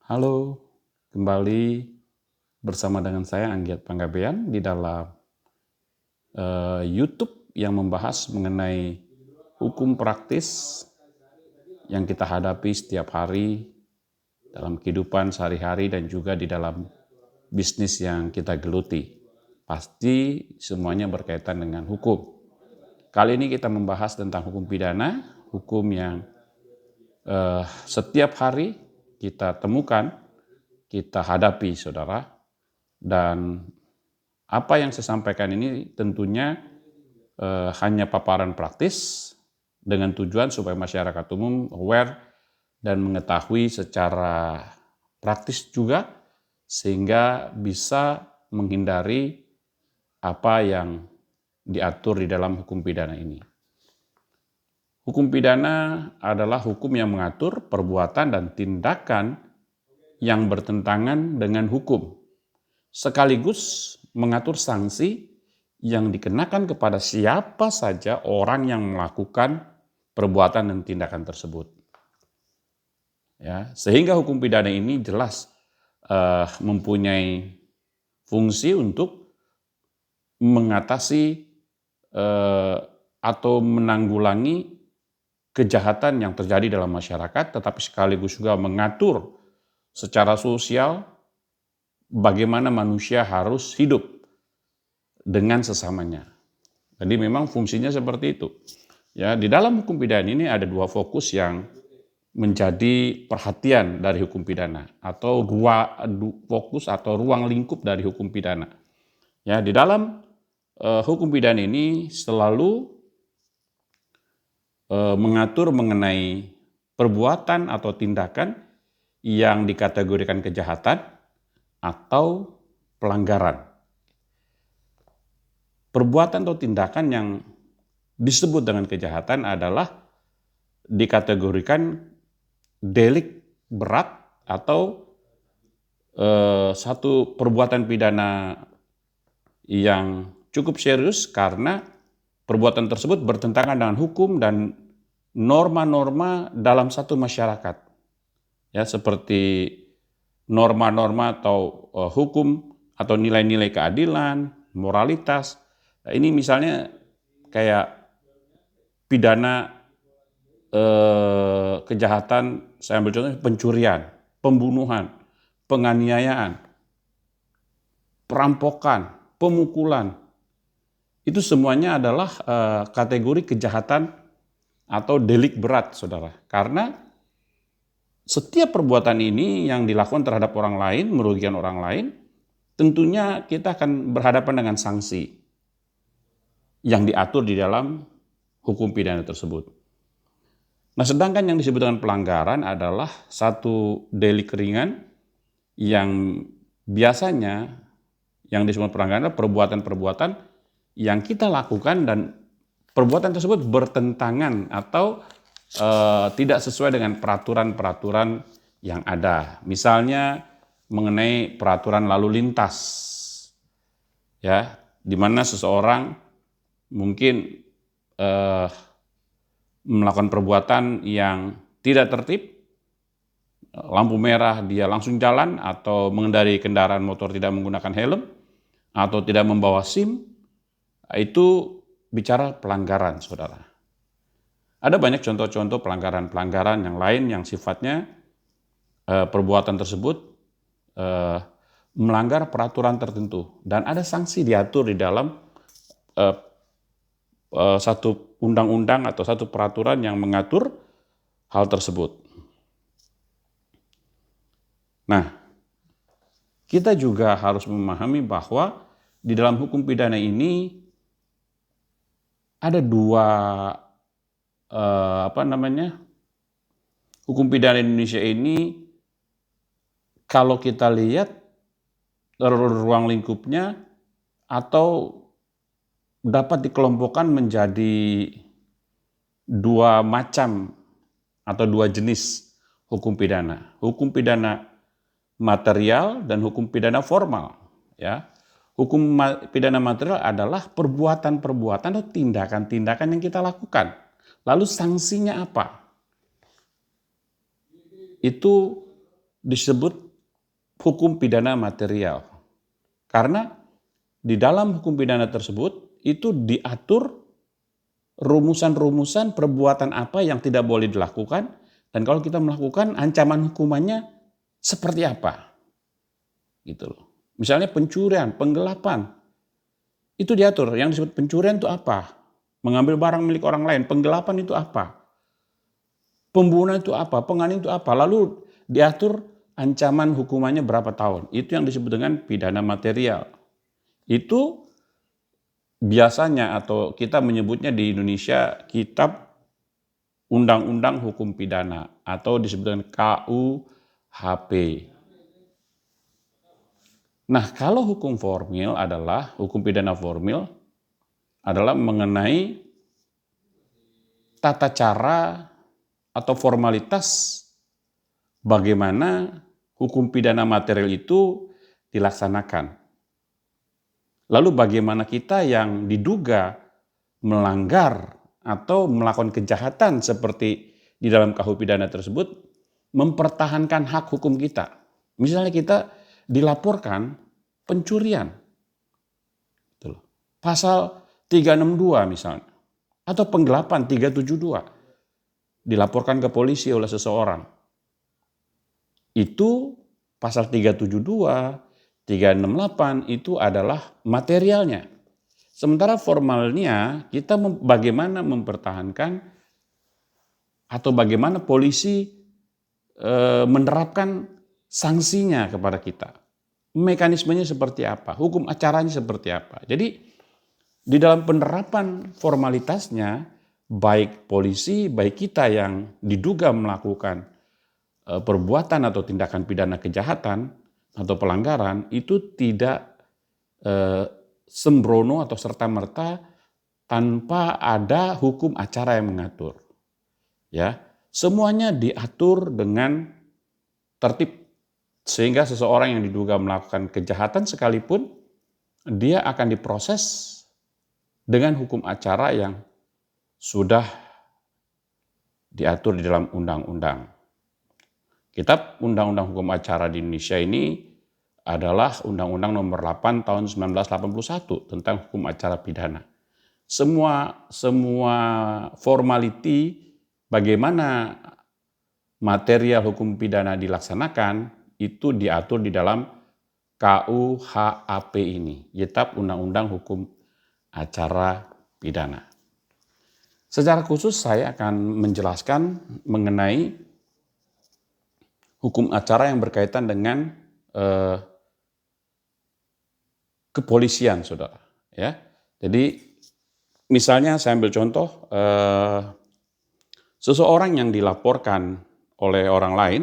Halo, kembali bersama dengan saya Anggiat Panggabean di dalam YouTube yang membahas mengenai hukum praktis yang kita hadapi setiap hari dalam kehidupan sehari-hari dan juga di dalam bisnis yang kita geluti. Pasti semuanya berkaitan dengan hukum. Kali ini kita membahas tentang hukum pidana, hukum yang setiap hari kita temukan, kita hadapi, saudara. Dan apa yang saya sampaikan ini tentunya hanya paparan praktis dengan tujuan supaya masyarakat umum aware dan mengetahui secara praktis juga sehingga bisa menghindari apa yang diatur di dalam hukum pidana ini. Hukum pidana adalah hukum yang mengatur perbuatan dan tindakan yang bertentangan dengan hukum, sekaligus mengatur sanksi yang dikenakan kepada siapa saja orang yang melakukan perbuatan dan tindakan tersebut. Ya, sehingga hukum pidana ini jelas mempunyai fungsi untuk mengatasi atau menanggulangi kejahatan yang terjadi dalam masyarakat, tetapi sekaligus juga mengatur secara sosial bagaimana manusia harus hidup dengan sesamanya. Jadi memang fungsinya seperti itu. Ya, di dalam hukum pidana ini ada dua fokus yang menjadi perhatian dari hukum pidana atau fokus atau ruang lingkup dari hukum pidana. Ya, di dalam hukum pidana ini selalu mengatur mengenai perbuatan atau tindakan yang dikategorikan kejahatan atau pelanggaran. Perbuatan atau tindakan yang disebut dengan kejahatan adalah dikategorikan delik berat atau satu perbuatan pidana yang cukup serius karena perbuatan tersebut bertentangan dengan hukum dan norma-norma dalam satu masyarakat. Ya, seperti norma-norma atau hukum atau nilai-nilai keadilan, moralitas. Nah, ini misalnya kayak pidana kejahatan, saya ambil contoh pencurian, pembunuhan, penganiayaan, perampokan, pemukulan. Itu semuanya adalah kategori kejahatan atau delik berat, saudara. Karena setiap perbuatan ini yang dilakukan terhadap orang lain, merugikan orang lain, tentunya kita akan berhadapan dengan sanksi yang diatur di dalam hukum pidana tersebut. Nah, sedangkan yang disebut dengan pelanggaran adalah satu delik ringan yang biasanya yang disebut pelanggaran adalah perbuatan-perbuatan yang kita lakukan dan perbuatan tersebut bertentangan atau tidak sesuai dengan peraturan-peraturan yang ada. Misalnya mengenai peraturan lalu lintas, ya, di mana seseorang mungkin melakukan perbuatan yang tidak tertib, lampu merah dia langsung jalan atau mengendarai kendaraan motor tidak menggunakan helm atau tidak membawa SIM, itu bicara pelanggaran, saudara. Ada banyak contoh-contoh pelanggaran-pelanggaran yang lain yang sifatnya perbuatan tersebut melanggar peraturan tertentu dan ada sanksi diatur di dalam satu undang-undang atau satu peraturan yang mengatur hal tersebut. Nah, kita juga harus memahami bahwa di dalam hukum pidana ini ada dua hukum pidana Indonesia ini kalau kita lihat ruang lingkupnya atau dapat dikelompokkan menjadi dua macam atau dua jenis hukum pidana. Hukum pidana material dan hukum pidana formal, ya. Hukum pidana material adalah perbuatan-perbuatan atau tindakan-tindakan yang kita lakukan. Lalu sanksinya apa? Itu disebut hukum pidana material. Karena di dalam hukum pidana tersebut itu diatur rumusan-rumusan perbuatan apa yang tidak boleh dilakukan, dan kalau kita melakukan ancaman hukumannya seperti apa. Gitu loh. Misalnya pencurian, penggelapan, itu diatur. Yang disebut pencurian itu apa? Mengambil barang milik orang lain. Penggelapan itu apa? Pembunuhan itu apa? Penganiayaan itu apa? Lalu diatur ancaman hukumannya berapa tahun. Itu yang disebut dengan pidana material. Itu biasanya atau kita menyebutnya di Indonesia Kitab Undang-Undang Hukum Pidana atau disebut dengan KUHP. Nah, kalau hukum formil adalah, hukum pidana formil adalah mengenai tata cara atau formalitas bagaimana hukum pidana material itu dilaksanakan. Lalu bagaimana kita yang diduga melanggar atau melakukan kejahatan seperti di dalam KUH pidana tersebut mempertahankan hak hukum kita. Misalnya kita dilaporkan pencurian. Pasal 362 misalnya. Atau penggelapan 372. Dilaporkan ke polisi oleh seseorang. Itu pasal 372, 368 itu adalah materialnya. Sementara formalnya kita bagaimana mempertahankan atau bagaimana polisi menerapkan sanksinya kepada kita. Mekanismenya seperti apa, hukum acaranya seperti apa. Jadi di dalam penerapan formalitasnya, baik polisi, baik kita yang diduga melakukan perbuatan atau tindakan pidana kejahatan atau pelanggaran, itu tidak sembrono atau serta-merta tanpa ada hukum acara yang mengatur. Ya, semuanya diatur dengan tertib sehingga seseorang yang diduga melakukan kejahatan sekalipun dia akan diproses dengan hukum acara yang sudah diatur di dalam undang-undang. Kitab Undang-Undang Hukum Acara di Indonesia ini adalah Undang-Undang Nomor 8 Tahun 1981 tentang hukum acara pidana. Semua formality bagaimana material hukum pidana dilaksanakan itu diatur di dalam KUHP ini, Kitab Undang-Undang Hukum Acara Pidana. Secara khusus saya akan menjelaskan mengenai hukum acara yang berkaitan dengan kepolisian, saudara. Ya, jadi misalnya saya ambil contoh, seseorang yang dilaporkan oleh orang lain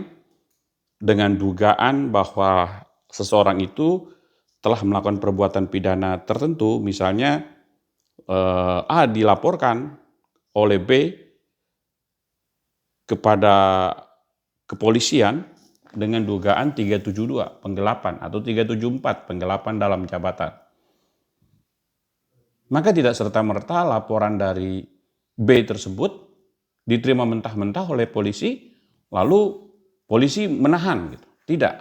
dengan dugaan bahwa seseorang itu telah melakukan perbuatan pidana tertentu, misalnya A dilaporkan oleh B kepada kepolisian dengan dugaan 372 penggelapan atau 374 penggelapan dalam jabatan. Maka tidak serta-merta laporan dari B tersebut diterima mentah-mentah oleh polisi, lalu polisi menahan gitu. Tidak.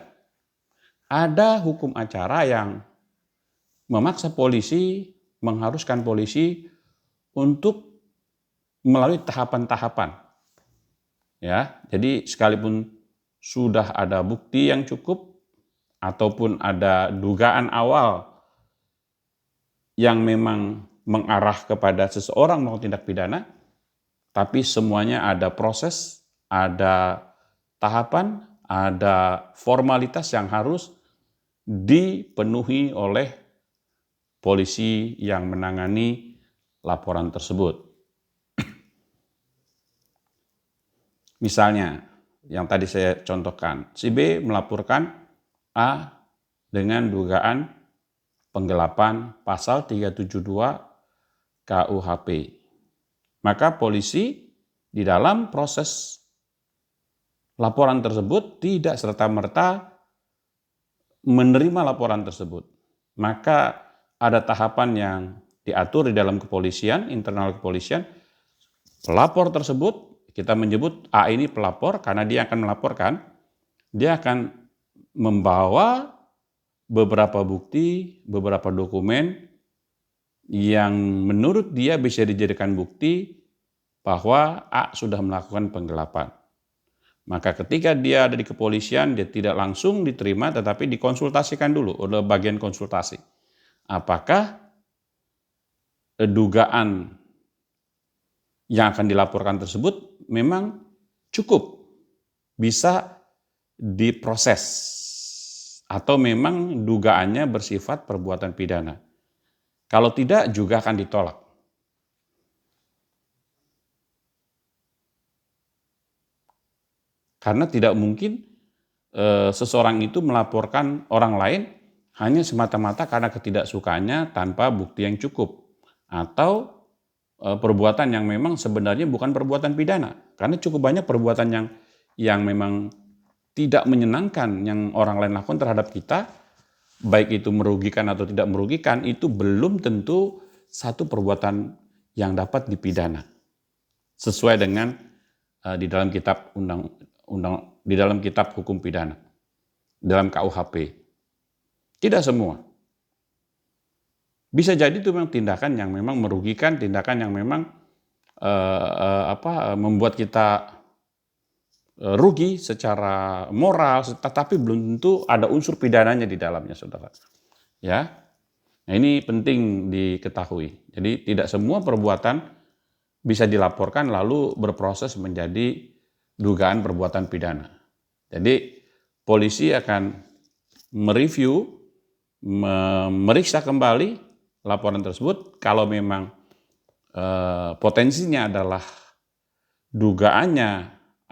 Ada hukum acara yang memaksa polisi, mengharuskan polisi untuk melalui tahapan-tahapan. Ya, jadi sekalipun sudah ada bukti yang cukup ataupun ada dugaan awal yang memang mengarah kepada seseorang melakukan tindak pidana, tapi semuanya ada proses, ada tahapan, ada formalitas yang harus dipenuhi oleh polisi yang menangani laporan tersebut. Misalnya, yang tadi saya contohkan, si B melaporkan A dengan dugaan penggelapan pasal 372 KUHP. Maka polisi di dalam proses laporan tersebut tidak serta-merta menerima laporan tersebut. Maka ada tahapan yang diatur di dalam kepolisian, internal kepolisian. Pelapor tersebut, kita menyebut A ini pelapor karena dia akan melaporkan. dia akan membawa beberapa bukti, beberapa dokumen yang menurut dia bisa dijadikan bukti bahwa A sudah melakukan penggelapan. Maka ketika dia ada di kepolisian, dia tidak langsung diterima, tetapi dikonsultasikan dulu oleh bagian konsultasi. Apakah dugaan yang akan dilaporkan tersebut memang cukup bisa diproses atau memang dugaannya bersifat perbuatan pidana. Kalau tidak juga akan ditolak. Karena tidak mungkin seseorang itu melaporkan orang lain hanya semata-mata karena ketidaksukaannya tanpa bukti yang cukup. Atau perbuatan yang memang sebenarnya bukan perbuatan pidana. Karena cukup banyak perbuatan yang memang tidak menyenangkan yang orang lain lakukan terhadap kita, baik itu merugikan atau tidak merugikan, itu belum tentu satu perbuatan yang dapat dipidana. Sesuai dengan di dalam kitab di dalam kitab hukum pidana, dalam KUHP. Tidak semua. Bisa jadi itu memang tindakan yang memang merugikan, tindakan yang memang membuat kita rugi secara moral, tetapi belum tentu ada unsur pidananya di dalamnya, saudara. Ya, nah ini penting diketahui. Jadi tidak semua perbuatan bisa dilaporkan lalu berproses menjadi dugaan perbuatan pidana. Jadi polisi akan mereview, memeriksa kembali laporan tersebut. Kalau memang potensinya adalah dugaannya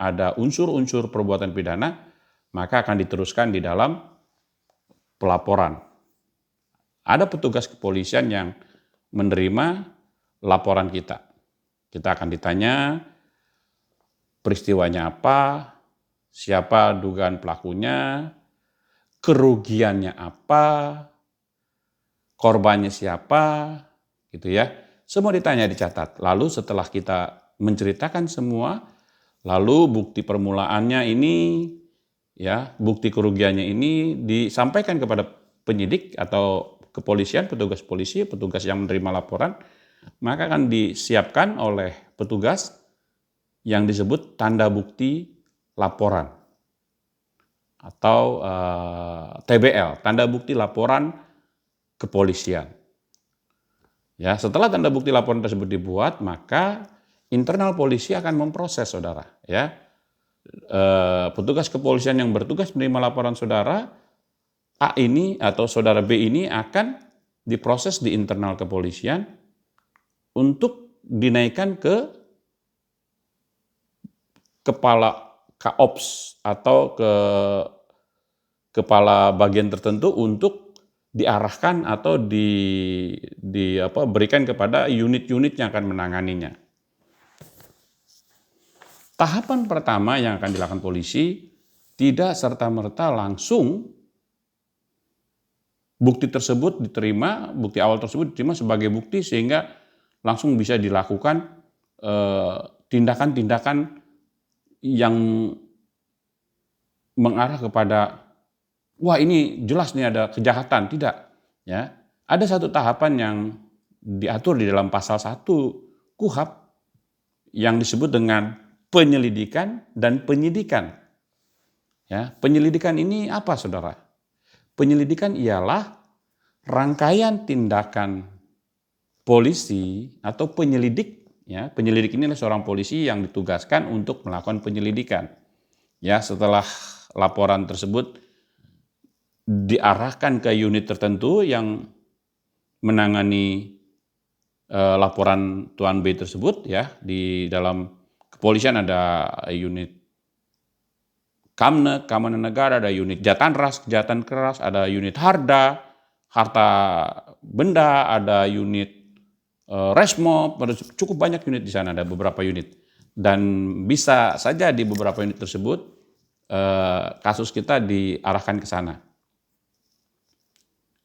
ada unsur-unsur perbuatan pidana, maka akan diteruskan di dalam pelaporan. Ada petugas kepolisian yang menerima laporan kita. Kita akan ditanya peristiwanya apa, siapa dugaan pelakunya, kerugiannya apa, korbannya siapa, gitu ya. Semua ditanya, dicatat. Lalu setelah kita menceritakan semua, lalu bukti permulaannya ini, ya, bukti kerugiannya ini disampaikan kepada penyidik atau kepolisian, petugas polisi, petugas yang menerima laporan, maka akan disiapkan oleh petugas yang disebut tanda bukti laporan atau TBL, tanda bukti laporan kepolisian. Ya, setelah tanda bukti laporan tersebut dibuat, maka internal polisi akan memproses, saudara. Ya, petugas kepolisian yang bertugas menerima laporan saudara A ini atau saudara B ini akan diproses di internal kepolisian untuk dinaikkan ke kepala KOPS atau ke kepala bagian tertentu untuk diarahkan atau berikan kepada unit-unit yang akan menanganinya. Tahapan pertama yang akan dilakukan polisi tidak serta-merta langsung bukti tersebut diterima, bukti awal tersebut diterima sebagai bukti sehingga langsung bisa dilakukan tindakan-tindakan yang mengarah kepada wah ini jelas nih ada kejahatan, tidak. Ya, ada satu tahapan yang diatur di dalam pasal 1 KUHP yang disebut dengan penyelidikan dan penyidikan. Ya, penyelidikan ini apa, saudara? Penyelidikan ialah rangkaian tindakan polisi atau penyelidik. Ya, penyelidik ini adalah seorang polisi yang ditugaskan untuk melakukan penyelidikan. Ya, setelah laporan tersebut diarahkan ke unit tertentu yang menangani laporan Tuan B tersebut, ya, di dalam kepolisian ada unit Kamne, keamanan negara, ada unit Jatanras, kejahatan keras, ada unit harta benda, ada unit Resmo, cukup banyak unit di sana, ada beberapa unit. Dan bisa saja di beberapa unit tersebut kasus kita diarahkan ke sana.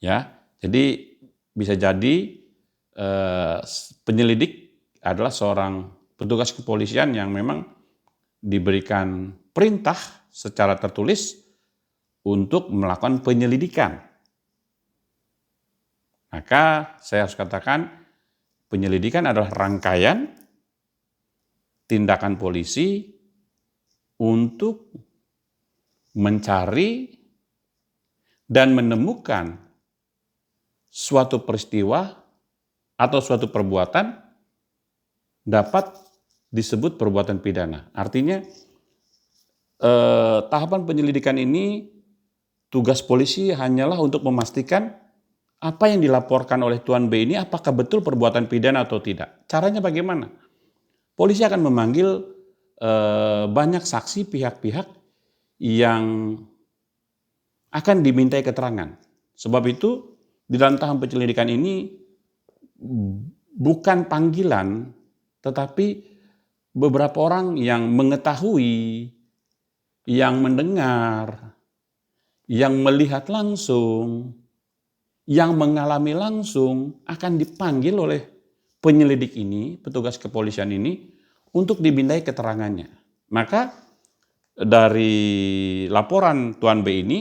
Ya, jadi bisa jadi penyelidik adalah seorang petugas kepolisian yang memang diberikan perintah secara tertulis untuk melakukan penyelidikan. Maka saya harus katakan penyelidikan adalah rangkaian tindakan polisi untuk mencari dan menemukan suatu peristiwa atau suatu perbuatan dapat disebut perbuatan pidana. Artinya tahapan penyelidikan ini tugas polisi hanyalah untuk memastikan apa yang dilaporkan oleh Tuan B ini apakah betul perbuatan pidana atau tidak. Caranya bagaimana? Polisi akan memanggil banyak saksi pihak-pihak yang akan dimintai keterangan. Sebab itu di dalam tahap penyelidikan ini bukan panggilan, tetapi beberapa orang yang mengetahui, yang mendengar, yang melihat langsung, yang mengalami langsung akan dipanggil oleh penyelidik ini, petugas kepolisian ini untuk dimintai keterangannya. Maka dari laporan Tuan B ini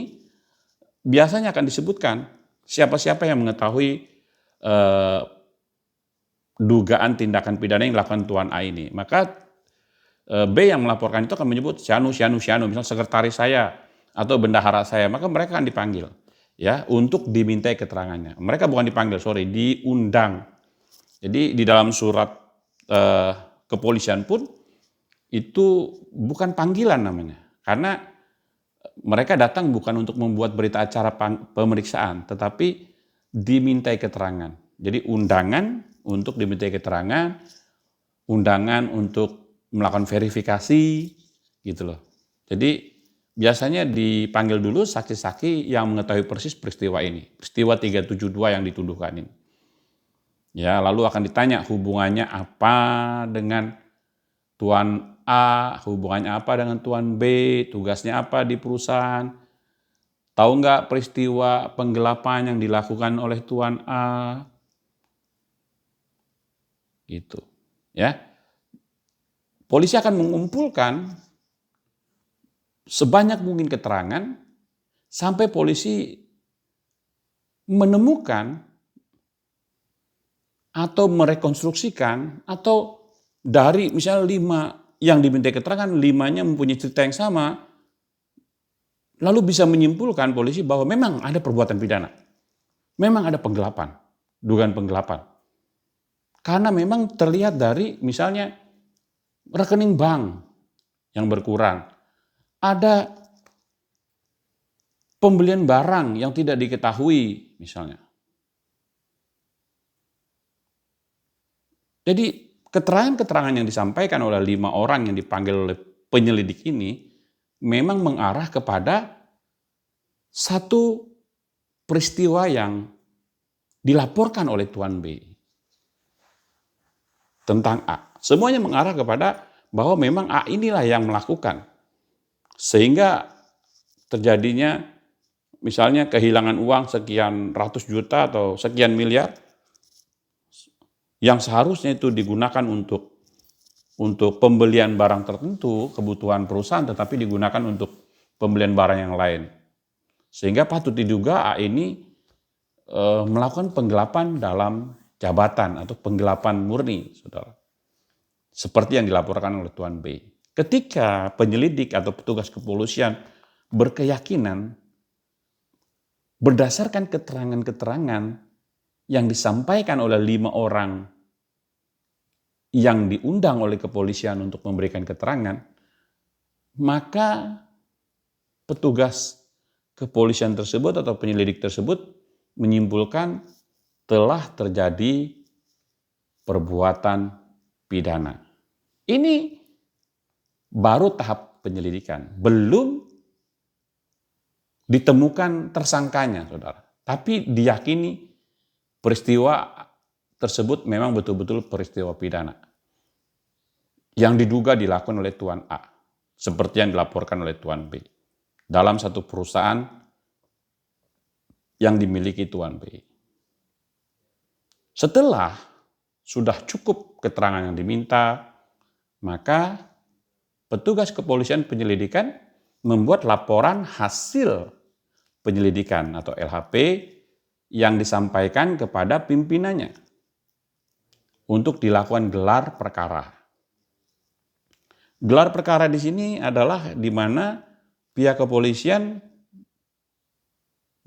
biasanya akan disebutkan siapa-siapa yang mengetahui dugaan tindakan pidana yang dilakukan Tuan A ini. Maka B yang melaporkan itu akan menyebut Syanu, misalnya sekretaris saya atau bendahara saya, maka mereka akan dipanggil ya untuk dimintai keterangannya. Mereka bukan dipanggil, diundang. Jadi di dalam surat kepolisian pun itu bukan panggilan namanya, karena mereka datang bukan untuk membuat berita acara pemeriksaan, tetapi dimintai keterangan. Jadi undangan untuk dimintai keterangan, undangan untuk melakukan verifikasi, gitu loh. Jadi biasanya dipanggil dulu saksi-saksi yang mengetahui persis peristiwa ini, peristiwa 372 yang dituduhkan ini. Ya, lalu akan ditanya hubungannya apa dengan Tuan A, hubungannya apa dengan Tuan B, tugasnya apa di perusahaan, tahu nggak peristiwa penggelapan yang dilakukan oleh Tuan A, gitu. Ya, polisi akan mengumpulkan sebanyak mungkin keterangan sampai polisi menemukan atau merekonstruksikan atau dari misalnya 5 yang dimintai keterangan, 5-nya mempunyai cerita yang sama, lalu bisa menyimpulkan polisi bahwa memang ada perbuatan pidana, memang ada penggelapan, dugaan penggelapan. Karena memang terlihat dari misalnya rekening bank yang berkurang, ada pembelian barang yang tidak diketahui misalnya. Jadi keterangan-keterangan yang disampaikan oleh 5 orang yang dipanggil oleh penyelidik ini memang mengarah kepada satu peristiwa yang dilaporkan oleh Tuan B tentang A. Semuanya mengarah kepada bahwa memang A inilah yang melakukan. Sehingga terjadinya misalnya kehilangan uang sekian ratus juta atau sekian miliar yang seharusnya itu digunakan untuk pembelian barang tertentu, kebutuhan perusahaan, tetapi digunakan untuk pembelian barang yang lain. Sehingga patut diduga A ini melakukan penggelapan dalam jabatan atau penggelapan murni, saudara. Seperti yang dilaporkan oleh Tuan B. Ketika penyelidik atau petugas kepolisian berkeyakinan berdasarkan keterangan-keterangan yang disampaikan oleh 5 orang yang diundang oleh kepolisian untuk memberikan keterangan, maka petugas kepolisian tersebut atau penyelidik tersebut menyimpulkan telah terjadi perbuatan pidana. Ini baru tahap penyelidikan, belum ditemukan tersangkanya, saudara. Tapi diyakini peristiwa tersebut memang betul-betul peristiwa pidana yang diduga dilakukan oleh Tuan A, seperti yang dilaporkan oleh Tuan B dalam satu perusahaan yang dimiliki Tuan B. Setelah sudah cukup keterangan yang diminta, maka petugas kepolisian penyelidikan membuat laporan hasil penyelidikan atau LHP yang disampaikan kepada pimpinannya untuk dilakukan gelar perkara. Gelar perkara di sini adalah di mana pihak kepolisian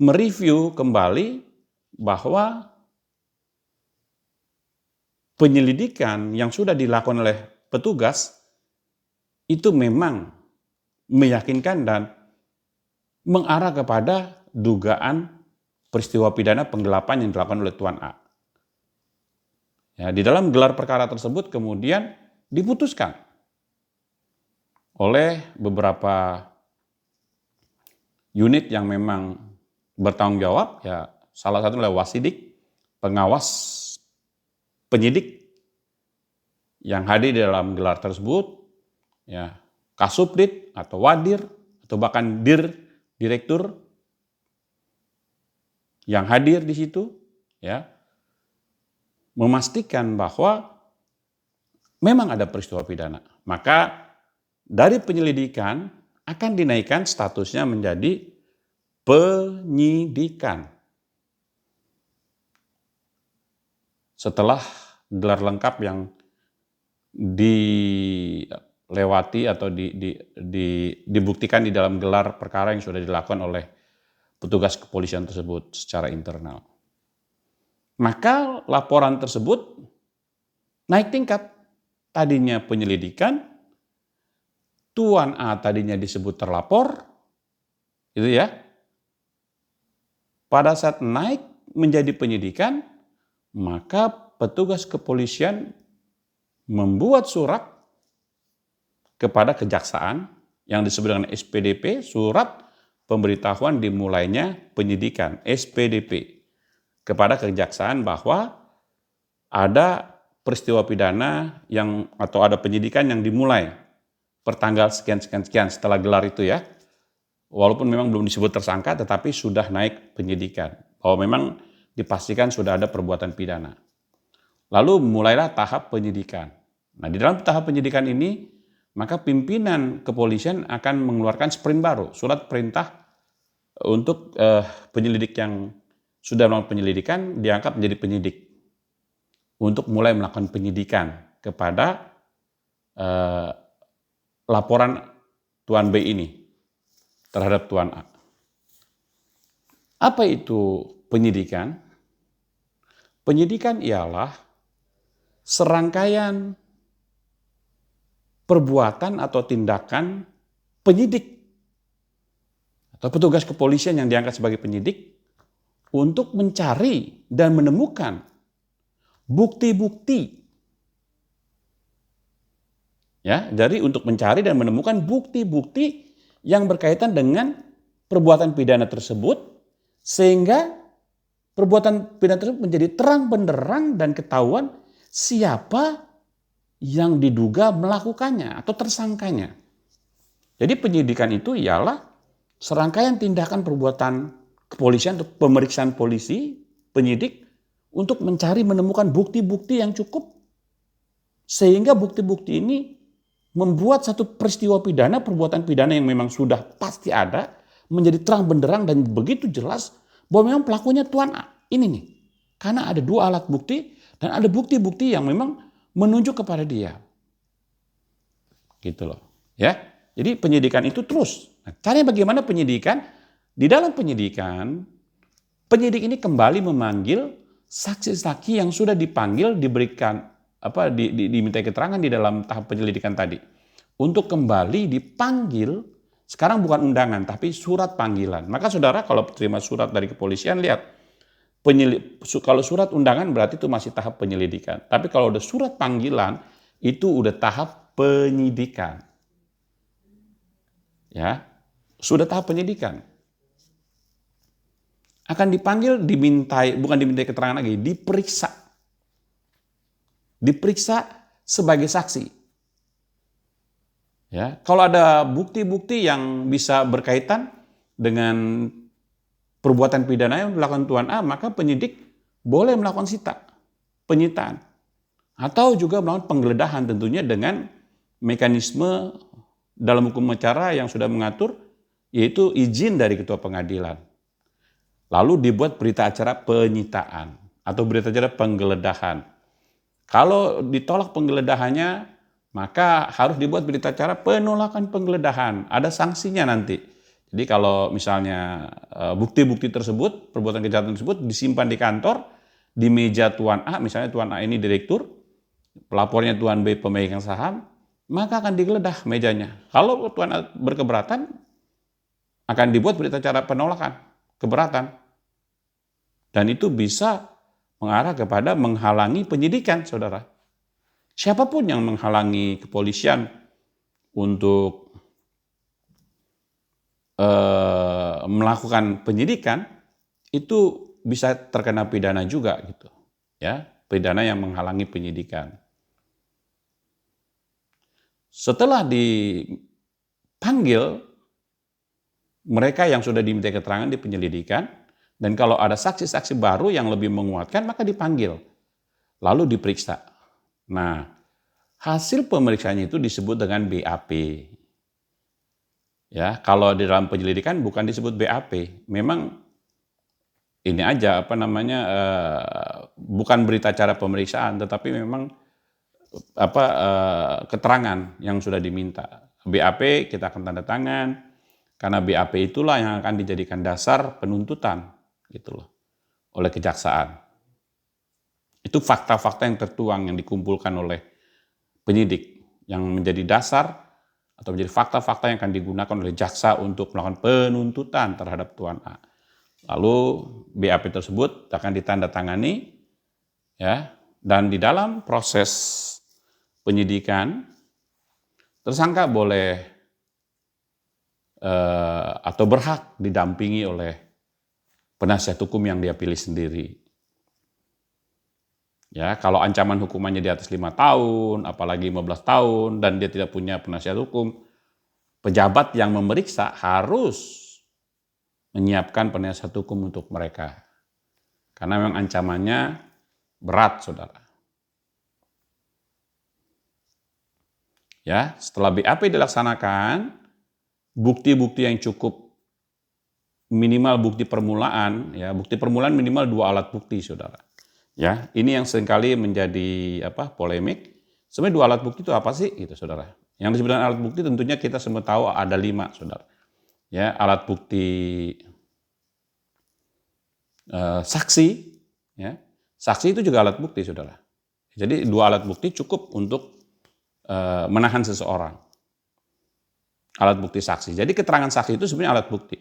mereview kembali bahwa penyelidikan yang sudah dilakukan oleh petugas itu memang meyakinkan dan mengarah kepada dugaan peristiwa pidana penggelapan yang dilakukan oleh Tuan A. Ya, di dalam gelar perkara tersebut kemudian diputuskan oleh beberapa unit yang memang bertanggung jawab, ya salah satu adalah Wasidik, pengawas penyidik yang hadir di dalam gelar tersebut, ya Kasubdit atau Wadir atau bahkan direktur yang hadir di situ, ya memastikan bahwa memang ada peristiwa pidana. Maka dari penyelidikan akan dinaikkan statusnya menjadi penyidikan. Setelah gelar lengkap yang dilewati atau dibuktikan di dalam gelar perkara yang sudah dilakukan oleh petugas kepolisian tersebut secara internal. Maka laporan tersebut naik tingkat. Tadinya penyelidikan, Tuan A tadinya disebut terlapor, itu ya. Pada saat naik menjadi penyidikan, maka petugas kepolisian membuat surat kepada kejaksaan yang disebut dengan SPDP, surat pemberitahuan dimulainya penyidikan, SPDP, kepada kejaksaan bahwa ada peristiwa pidana atau ada penyidikan yang dimulai pertanggal sekian setelah gelar itu ya. Walaupun memang belum disebut tersangka tetapi sudah naik penyidikan. Bahwa memang dipastikan sudah ada perbuatan pidana. Lalu mulailah tahap penyidikan. Nah, di dalam tahap penyidikan ini maka pimpinan kepolisian akan mengeluarkan sprint baru, surat perintah untuk penyelidik yang sudah melakukan penyelidikan diangkat menjadi penyidik untuk mulai melakukan penyidikan kepada laporan Tuan B ini terhadap Tuan A. Apa itu penyidikan? Penyidikan ialah serangkaian perbuatan atau tindakan penyidik atau petugas kepolisian yang diangkat sebagai penyidik untuk mencari dan menemukan bukti-bukti. Ya, jadi untuk mencari dan menemukan bukti-bukti yang berkaitan dengan perbuatan pidana tersebut sehingga perbuatan pidana tersebut menjadi terang benderang dan ketahuan siapa yang diduga melakukannya atau tersangkanya. Jadi penyidikan itu ialah serangkaian tindakan perbuatan kepolisian atau pemeriksaan polisi, penyidik untuk mencari menemukan bukti-bukti yang cukup sehingga bukti-bukti ini membuat satu peristiwa pidana, perbuatan pidana yang memang sudah pasti ada, menjadi terang benderang dan begitu jelas bahwa memang pelakunya Tuan A. Ini nih, karena ada dua alat bukti dan ada bukti-bukti yang memang menunjuk kepada dia. Gitu loh. Ya, jadi penyidikan itu terus. Nah, caranya bagaimana penyidikan? Di dalam penyidikan, penyidik ini kembali memanggil saksi-saksi yang sudah dipanggil, diberikan diminta keterangan di dalam tahap penyelidikan tadi untuk kembali dipanggil. Sekarang bukan undangan tapi surat panggilan. Maka saudara kalau terima surat dari kepolisian lihat kalau surat undangan berarti itu masih tahap penyelidikan. Tapi kalau udah surat panggilan itu udah tahap penyidikan. Ya, sudah tahap penyidikan. Akan dipanggil, bukan dimintai keterangan lagi, diperiksa sebagai saksi. Ya, kalau ada bukti-bukti yang bisa berkaitan dengan perbuatan pidana yang dilakukan Tuan A, maka penyidik boleh melakukan penyitaan. Atau juga melakukan penggeledahan tentunya dengan mekanisme dalam hukum acara yang sudah mengatur, yaitu izin dari ketua pengadilan. lalu dibuat berita acara penyitaan atau berita acara penggeledahan. Kalau ditolak penggeledahannya, maka harus dibuat berita acara penolakan penggeledahan. Ada sanksinya nanti. Jadi kalau misalnya bukti-bukti tersebut, perbuatan kejahatan tersebut disimpan di kantor, di meja Tuan A, misalnya Tuan A ini direktur, pelapornya Tuan B pemegang saham, maka akan digeledah mejanya. Kalau Tuan A berkeberatan, akan dibuat berita acara penolakan, keberatan. Dan itu bisa mengarah kepada menghalangi penyidikan, saudara. Siapapun yang menghalangi kepolisian untuk melakukan penyidikan, itu bisa terkena pidana juga gitu. Ya, pidana yang menghalangi penyidikan. Setelah dipanggil mereka yang sudah diminta keterangan di penyelidikan, dan kalau ada saksi-saksi baru yang lebih menguatkan, maka dipanggil, lalu diperiksa. Nah, hasil pemeriksaannya itu disebut dengan BAP. Ya, kalau di dalam penyelidikan bukan disebut BAP, memang ini aja bukan berita acara pemeriksaan, tetapi memang keterangan yang sudah diminta. BAP kita akan tanda tangan, karena BAP itulah yang akan dijadikan dasar penuntutan gitu loh oleh kejaksaan. Itu fakta-fakta yang tertuang yang dikumpulkan oleh penyidik yang menjadi dasar atau menjadi fakta-fakta yang akan digunakan oleh jaksa untuk melakukan penuntutan terhadap Tuan A. Lalu BAP tersebut akan ditandatangani ya, dan di dalam proses penyidikan tersangka boleh atau berhak didampingi oleh penasihat hukum yang dia pilih sendiri. Ya, kalau ancaman hukumannya di atas 5 tahun, apalagi 15 tahun, dan dia tidak punya penasihat hukum, pejabat yang memeriksa harus menyiapkan penasihat hukum untuk mereka. Karena memang ancamannya berat, saudara. Ya, setelah BAP dilaksanakan, bukti-bukti yang cukup, minimal bukti permulaan, ya bukti permulaan minimal 2 alat bukti, saudara. Ya, ini yang seringkali menjadi polemik. Sebenarnya 2 alat bukti itu apa sih, gitu, saudara? Yang disebut dengan alat bukti tentunya kita semua tahu ada 5, saudara. Ya, alat bukti saksi, ya, saksi itu juga alat bukti, saudara. Jadi 2 alat bukti cukup untuk menahan seseorang. Alat bukti saksi. Jadi keterangan saksi itu sebenarnya alat bukti.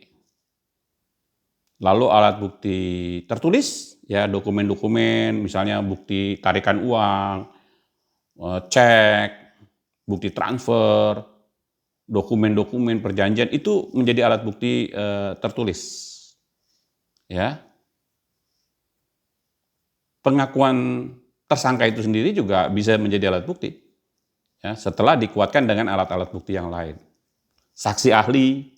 Lalu alat bukti tertulis, ya dokumen-dokumen, misalnya bukti tarikan uang, cek, bukti transfer, dokumen-dokumen perjanjian, itu menjadi alat bukti tertulis. Ya. Pengakuan tersangka itu sendiri juga bisa menjadi alat bukti. Ya, setelah dikuatkan dengan alat-alat bukti yang lain. Saksi ahli,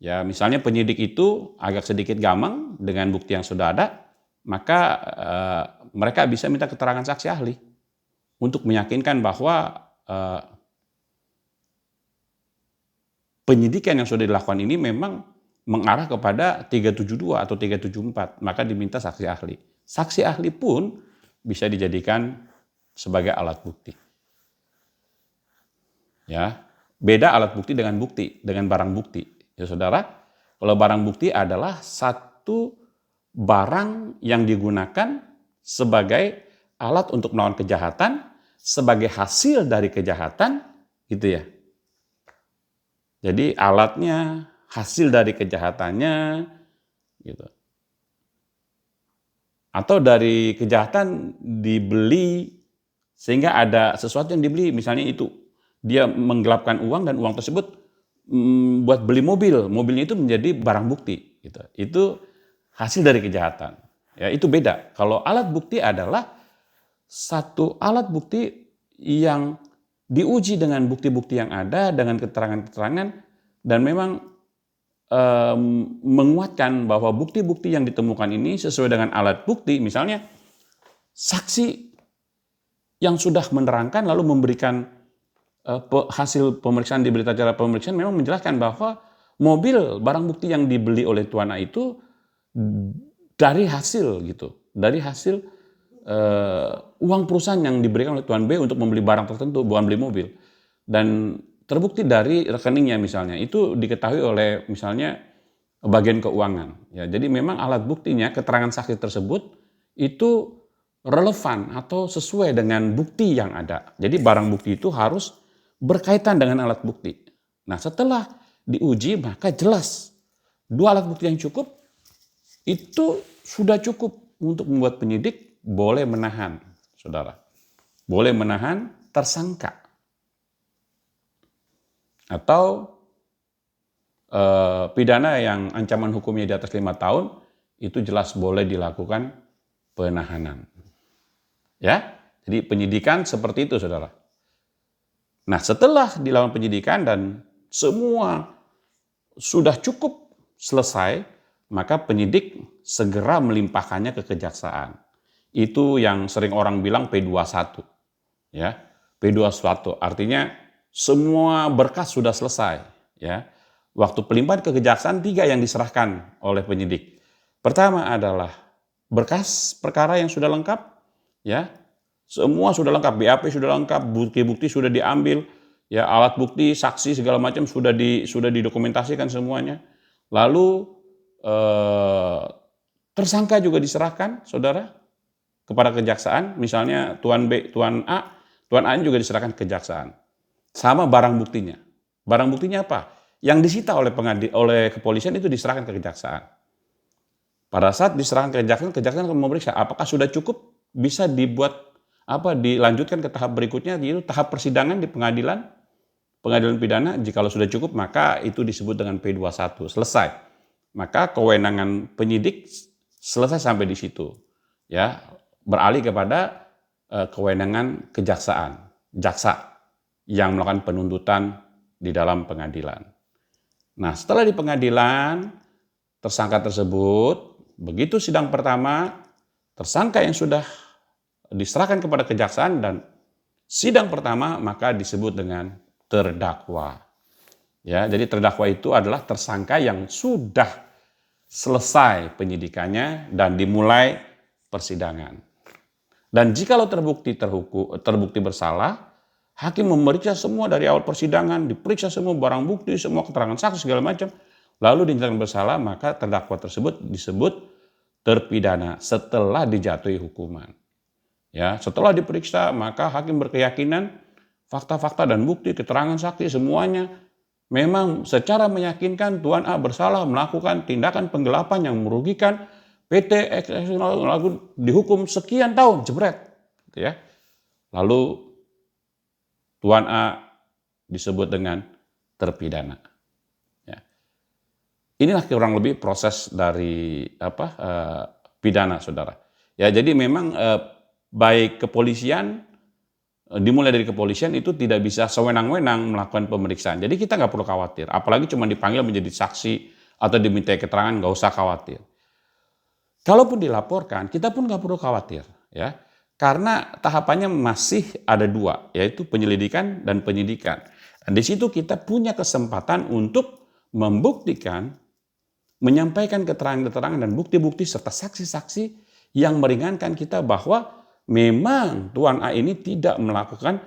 ya misalnya penyidik itu agak sedikit gamang dengan bukti yang sudah ada, maka mereka bisa minta keterangan saksi ahli untuk meyakinkan bahwa penyidikan yang sudah dilakukan ini memang mengarah kepada 372 atau 374, maka diminta saksi ahli. Saksi ahli pun bisa dijadikan sebagai alat bukti. Ya, beda alat bukti dengan barang bukti. Ya saudara, kalau barang bukti adalah satu barang yang digunakan sebagai alat untuk melawan kejahatan, sebagai hasil dari kejahatan, gitu ya. Jadi alatnya, hasil dari kejahatannya, gitu. Atau dari kejahatan dibeli, sehingga ada sesuatu yang dibeli, misalnya itu. Dia menggelapkan uang dan uang tersebut buat beli mobil. Mobilnya itu menjadi barang bukti. Gitu. Itu hasil dari kejahatan. Ya, itu beda. Kalau alat bukti adalah satu alat bukti yang diuji dengan bukti-bukti yang ada, dengan keterangan-keterangan, dan memang menguatkan bahwa bukti-bukti yang ditemukan ini sesuai dengan alat bukti. Misalnya saksi yang sudah menerangkan lalu memberikan hasil pemeriksaan di berita acara pemeriksaan memang menjelaskan bahwa mobil barang bukti yang dibeli oleh Tuan A itu dari hasil gitu, dari hasil uang perusahaan yang diberikan oleh Tuan B untuk membeli barang tertentu, bukan beli mobil. Dan terbukti dari rekeningnya misalnya, itu diketahui oleh misalnya bagian keuangan. Ya, jadi memang alat buktinya, keterangan saksi tersebut itu relevan atau sesuai dengan bukti yang ada. Jadi barang bukti itu harus berkaitan dengan alat bukti. Nah, setelah diuji maka jelas dua alat bukti yang cukup itu sudah cukup untuk membuat penyidik boleh menahan, saudara. Boleh menahan tersangka. Atau pidana yang ancaman hukumnya di atas 5 tahun, itu jelas boleh dilakukan penahanan. Ya, jadi penyidikan seperti itu, saudara. Nah, setelah dilakukan penyidikan dan semua sudah cukup selesai, maka penyidik segera melimpahkannya ke kejaksaan. Itu yang sering orang bilang P21. Ya, P21 artinya semua berkas sudah selesai. Ya, waktu pelimpahan ke kejaksaan 3 yang diserahkan oleh penyidik. Pertama adalah berkas perkara yang sudah lengkap, ya, semua sudah lengkap, BAP sudah lengkap, bukti-bukti sudah diambil, ya, alat bukti, saksi segala macam sudah didokumentasikan semuanya. Lalu tersangka juga diserahkan, saudara, kepada kejaksaan. Misalnya Tuan B, Tuan A juga diserahkan ke kejaksaan. Sama barang buktinya. Barang buktinya apa? Yang disita oleh kepolisian itu diserahkan ke kejaksaan. Pada saat diserahkan ke kejaksaan akan memeriksa apakah sudah cukup, bisa dilanjutkan ke tahap berikutnya, yaitu tahap persidangan di pengadilan pidana. Jikalau sudah cukup, maka itu disebut dengan P21, selesai. Maka kewenangan penyidik selesai sampai di situ. Ya, beralih kepada kewenangan kejaksaan, jaksa yang melakukan penuntutan di dalam pengadilan. Nah, setelah di pengadilan, tersangka tersebut, begitu sidang pertama, tersangka yang sudah diserahkan kepada kejaksaan dan sidang pertama, maka disebut dengan terdakwa. Ya, jadi terdakwa itu adalah tersangka yang sudah selesai penyidikannya dan dimulai persidangan. Dan jikalau terbukti bersalah, hakim memeriksa semua dari awal persidangan, diperiksa semua barang bukti, semua keterangan saksi segala macam, lalu dinyatakan bersalah, maka terdakwa tersebut disebut terpidana setelah dijatuhi hukuman. Ya, setelah diperiksa, maka hakim berkeyakinan fakta-fakta dan bukti, keterangan saksi semuanya memang secara meyakinkan Tuan A bersalah melakukan tindakan penggelapan yang merugikan PT X, lalu dihukum sekian tahun, jebret, gitu ya. Lalu Tuan A disebut dengan terpidana. Ya. Inilah kurang lebih proses dari pidana, saudara. Ya, jadi memang baik kepolisian, dimulai dari kepolisian itu tidak bisa sewenang-wenang melakukan pemeriksaan. Jadi kita nggak perlu khawatir, apalagi cuma dipanggil menjadi saksi atau diminta keterangan, nggak usah khawatir. Kalaupun dilaporkan, kita pun nggak perlu khawatir, ya, karena tahapannya masih ada 2, yaitu penyelidikan dan penyidikan. Dan di situ kita punya kesempatan untuk membuktikan, menyampaikan keterangan-keterangan dan bukti-bukti serta saksi-saksi yang meringankan kita bahwa memang Tuan A ini tidak melakukan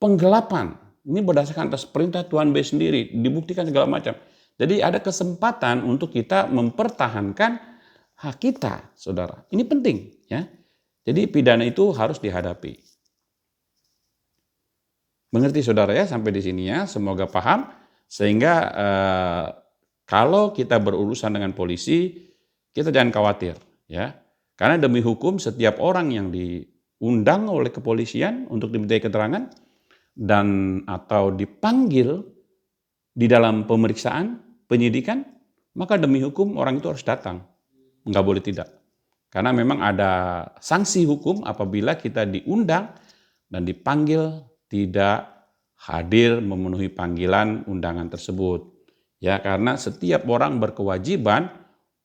penggelapan. Ini berdasarkan atas perintah Tuan B sendiri, dibuktikan segala macam. Jadi ada kesempatan untuk kita mempertahankan hak kita, saudara. Ini penting, ya. Jadi pidana itu harus dihadapi. Mengerti, saudara, ya, sampai di sini, ya. Semoga paham sehingga kalau kita berurusan dengan polisi, kita jangan khawatir, ya. Karena demi hukum setiap orang yang diundang oleh kepolisian untuk dimintai keterangan dan atau dipanggil di dalam pemeriksaan penyidikan, maka demi hukum orang itu harus datang. Nggak boleh tidak. Karena memang ada sanksi hukum apabila kita diundang dan dipanggil tidak hadir memenuhi panggilan undangan tersebut. Ya, karena setiap orang berkewajiban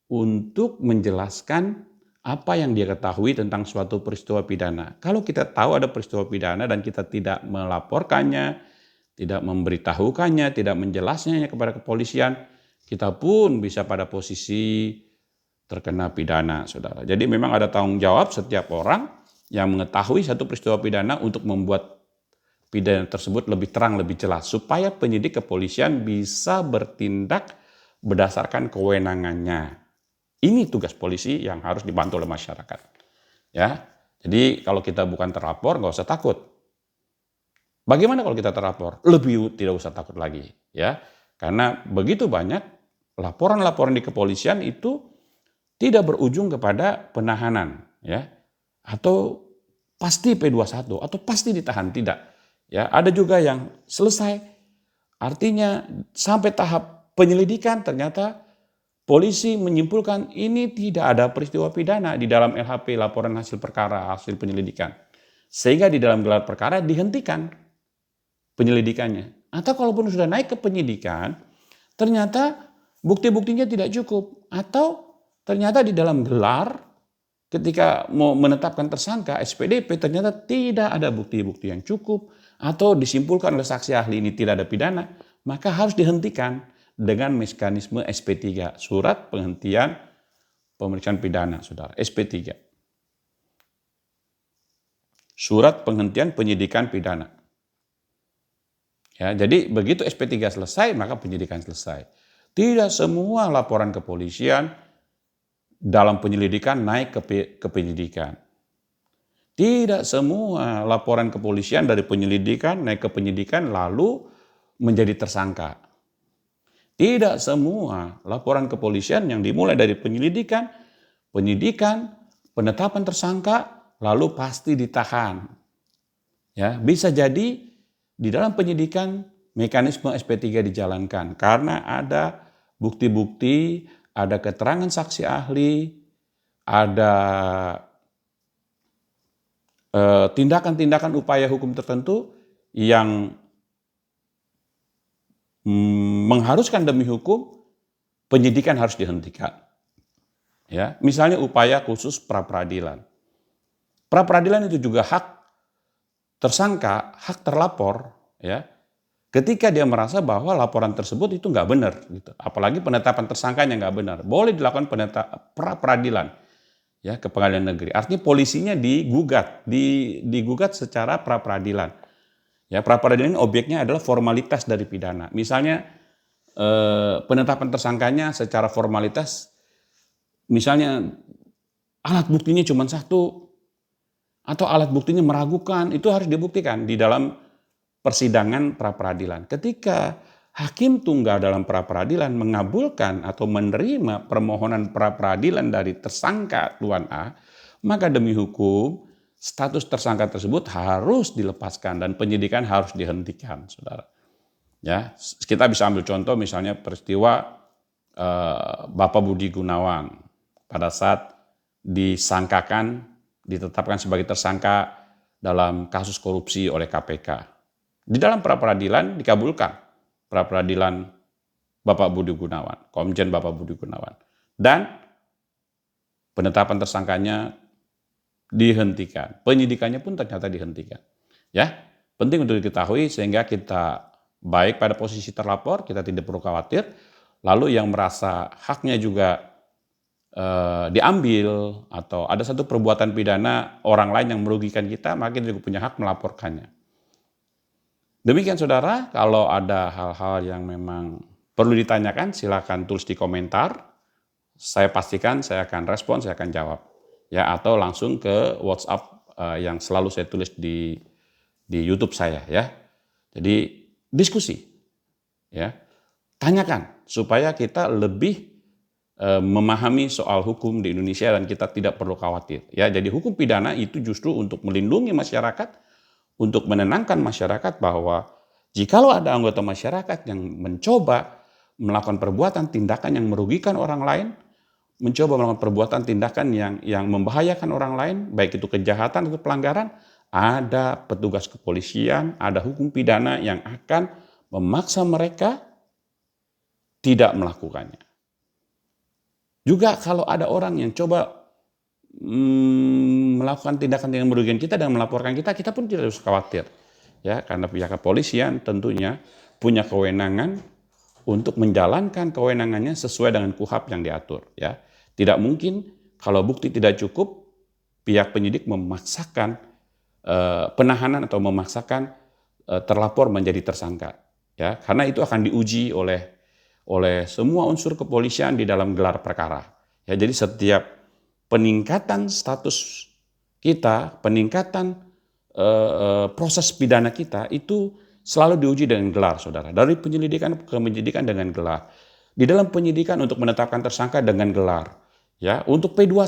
untuk menjelaskan apa yang dia ketahui tentang suatu peristiwa pidana. Kalau kita tahu ada peristiwa pidana dan kita tidak melaporkannya, tidak memberitahukannya, tidak menjelaskannya kepada kepolisian, kita pun bisa pada posisi terkena pidana, saudara. Jadi memang ada tanggung jawab setiap orang yang mengetahui satu peristiwa pidana untuk membuat pidana tersebut lebih terang, lebih jelas, supaya penyidik kepolisian bisa bertindak berdasarkan kewenangannya. Ini tugas polisi yang harus dibantu oleh masyarakat. Ya, jadi kalau kita bukan terlapor, nggak usah takut. Bagaimana kalau kita terlapor? Lebih tidak usah takut lagi, ya, karena begitu banyak laporan-laporan di kepolisian itu tidak berujung kepada penahanan, ya, atau pasti P21 atau pasti ditahan, tidak. Ya, ada juga yang selesai, artinya sampai tahap penyelidikan ternyata polisi menyimpulkan ini tidak ada peristiwa pidana di dalam LHP, laporan hasil perkara, hasil penyelidikan. Sehingga di dalam gelar perkara dihentikan penyelidikannya. Atau kalaupun sudah naik ke penyidikan, ternyata bukti-buktinya tidak cukup. Atau ternyata di dalam gelar, ketika mau menetapkan tersangka, SPDP, ternyata tidak ada bukti-bukti yang cukup. Atau disimpulkan oleh saksi ahli ini tidak ada pidana, maka harus dihentikan dengan mekanisme SP3, surat penghentian pemeriksaan pidana, saudara, SP3. Surat penghentian penyidikan pidana. Ya, jadi begitu SP3 selesai, maka penyidikan selesai. Tidak semua laporan kepolisian dalam penyelidikan naik ke penyidikan. Tidak semua laporan kepolisian dari penyelidikan naik ke penyidikan lalu menjadi tersangka. Tidak semua laporan kepolisian yang dimulai dari penyelidikan, penyidikan, penetapan tersangka, lalu pasti ditahan. Ya, bisa jadi di dalam penyidikan mekanisme SP3 dijalankan karena ada bukti-bukti, ada keterangan saksi ahli, ada tindakan-tindakan upaya hukum tertentu yang mengharuskan demi hukum penyidikan harus dihentikan. Ya, misalnya upaya khusus pra-peradilan. Pra-peradilan itu juga hak tersangka, hak terlapor, ya, ketika dia merasa bahwa laporan tersebut itu nggak benar, gitu. Apalagi penetapan tersangkanya nggak benar, boleh dilakukan pra-peradilan, ya, ke pengadilan negeri. Artinya polisinya digugat secara pra-peradilan. Ya, pra-peradilan ini objeknya adalah formalitas dari pidana. Misalnya penetapan tersangkanya secara formalitas, misalnya alat buktinya cuma satu, atau alat buktinya meragukan, itu harus dibuktikan di dalam persidangan pra-peradilan. Ketika hakim tunggal dalam pra-peradilan mengabulkan atau menerima permohonan pra-peradilan dari tersangka Tuan A, maka demi hukum status tersangka tersebut harus dilepaskan dan penyidikan harus dihentikan, saudara. Ya, kita bisa ambil contoh misalnya peristiwa Bapak Budi Gunawan pada saat ditetapkan sebagai tersangka dalam kasus korupsi oleh KPK. Di dalam pra-peradilan dikabulkan pra-peradilan Bapak Budi Gunawan, Komjen Bapak Budi Gunawan. Dan penetapan tersangkanya dihentikan. Penyidikannya pun ternyata dihentikan. Ya, penting untuk diketahui sehingga kita baik pada posisi terlapor, kita tidak perlu khawatir. Lalu yang merasa haknya juga diambil atau ada satu perbuatan pidana orang lain yang merugikan kita, maka kita juga punya hak melaporkannya. Demikian saudara, kalau ada hal-hal yang memang perlu ditanyakan, silakan tulis di komentar. Saya pastikan saya akan respon, saya akan jawab. Ya, atau langsung ke WhatsApp yang selalu saya tulis di YouTube saya, ya. Jadi diskusi, ya. Tanyakan supaya kita lebih memahami soal hukum di Indonesia dan kita tidak perlu khawatir. Ya, jadi hukum pidana itu justru untuk melindungi masyarakat, untuk menenangkan masyarakat bahwa jikalau ada anggota masyarakat yang mencoba melakukan perbuatan tindakan yang merugikan orang lain, mencoba melakukan perbuatan tindakan yang membahayakan orang lain, baik itu kejahatan atau pelanggaran, ada petugas kepolisian, ada hukum pidana yang akan memaksa mereka tidak melakukannya. Juga kalau ada orang yang coba melakukan tindakan yang merugikan kita dan melaporkan kita, kita pun tidak harus khawatir. Ya, karena pihak kepolisian tentunya punya kewenangan untuk menjalankan kewenangannya sesuai dengan KUHP yang diatur. Ya. Tidak mungkin kalau bukti tidak cukup, pihak penyidik memaksakan penahanan atau memaksakan terlapor menjadi tersangka. Ya, karena itu akan diuji oleh semua unsur kepolisian di dalam gelar perkara. Ya, jadi setiap peningkatan status kita, peningkatan proses pidana kita itu selalu diuji dengan gelar, saudara. Dari penyelidikan ke penyidikan dengan gelar. Di dalam penyidikan untuk menetapkan tersangka dengan gelar. Ya, untuk P21